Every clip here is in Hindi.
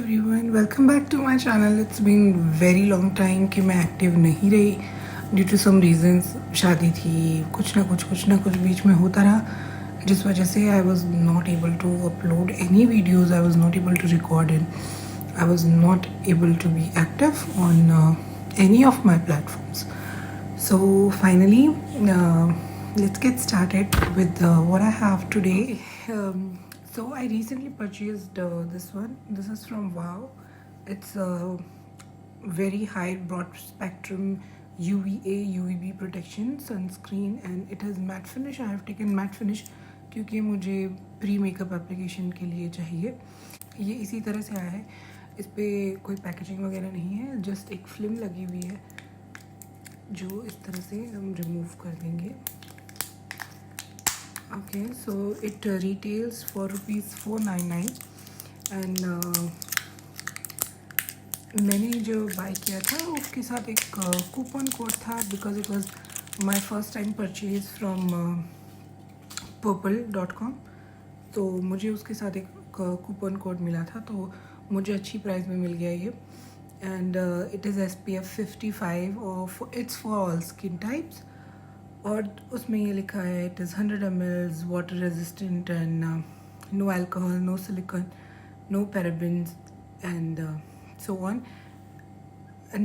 Everyone, welcome back to my channel. It's been very long time कि मैं एक्टिव नहीं रही ड्यू टू सम रीजंस। शादी थी, कुछ ना कुछ बीच में होता रहा, जिस वजह से I was not able to upload any videos, I was not able to record and I was not able to be active on any of my platforms. So finally, let's get started with what I have today. So I recently purchased this one. This is from Wow. It's a very high broad spectrum UVA UVB protection sunscreen and it has matte finish. I have taken matte finish क्योंकि मुझे प्री मेकअप एप्लीकेशन के लिए चाहिए. ये इसी तरह से आया है. इस पर कोई पैकेजिंग वगैरह नहीं है, जस्ट एक फिल्म लगी हुई है जो इस तरह से हम रिमूव कर देंगे. Okay, so it retails for ₹499 and मैंने जो बाय किया था उसके साथ एक कूपन कोड था because it was my first time purchase from purple.com. तो मुझे उसके साथ एक कूपन कोड मिला था, तो मुझे अच्छी प्राइस में मिल गया ये. And it is SPF 55 or it's for all skin types. और उसमें ये लिखा है it is 100 ml water resistant and no alcohol, no silicone, no parabens and so on.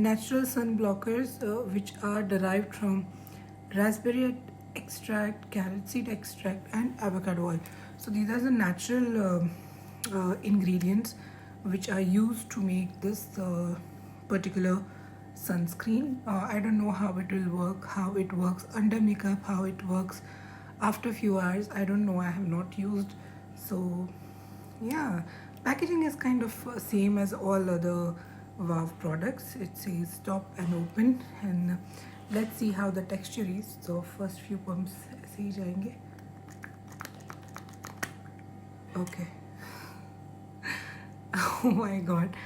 Natural sun blockers which are derived from raspberry extract, carrot seed extract and avocado oil. So these are the natural ingredients which are used to make this particular sunscreen. I don't know how it will work, how it works under makeup, how it works after few hours. I don't know, I have not used. So yeah, packaging is kind of same as all other Wow products. It says stop and open and let's see how the texture is. So first few pumps ऐसे ही जाएंगे. Okay. Oh my God.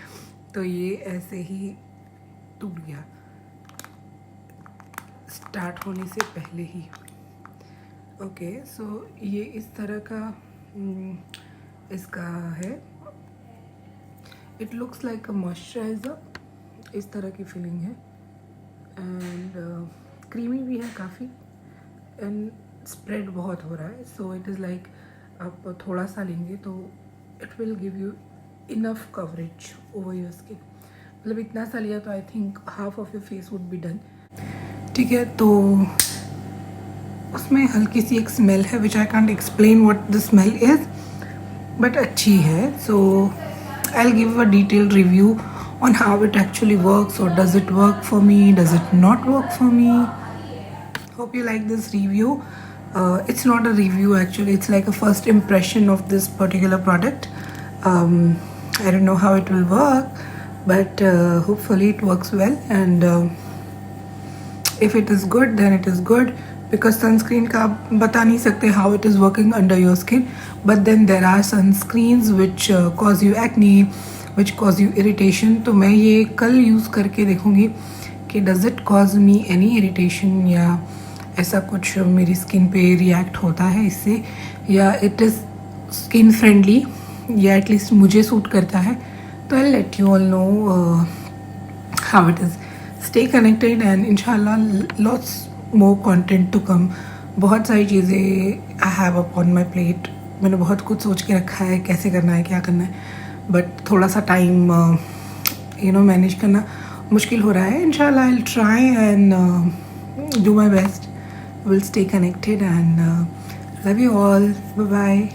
तो ये ऐसे ही टूट गया स्टार्ट होने से पहले ही. ओके, सो ये इस तरह का इसका है. It looks like a moisturiser, इस तरह की फीलिंग है एंड क्रीमी भी है काफ़ी एंड स्प्रेड बहुत हो रहा है. सो इट इज़ लाइक आप थोड़ा सा लेंगे तो it will give you enough coverage over your skin. मतलब इतना सा लिया तो I think half of your face would be done. ठीक है, तो उसमें हल्की सी एक स्मेल है which I can't explain what the smell is, but अच्छी है. So I will give a detailed review on how it actually works, or does it work for me, does it not work for me. Hope you like this review. It's not a review actually, it's like a first impression of this particular product. I don't know how it will work, but hopefully it works well, and if it is good then it is good, because sunscreen का आप बता नहीं सकते how it is working under your skin, but then there are sunscreens which cause you acne, which cause you irritation. तो मैं ये कल यूज़ करके देखूँगी कि does it cause me any irritation, या ऐसा कुछ मेरी स्किन पे रिएक्ट होता है इससे, या इट इज़ स्किन फ्रेंडली, या एटलीस्ट मुझे सूट करता है. तो I let you all know how it is. Stay connected and इंशाल्लाह lots more content to come. बहुत सारी चीज़ें I have upon my plate. मैंने बहुत कुछ सोच के रखा है कैसे करना है, क्या करना है, बट थोड़ा सा टाइम मैनेज करना मुश्किल हो रहा है. इंशाल्लाह I will try and do my best. Will stay connected and love you all. Bye bye.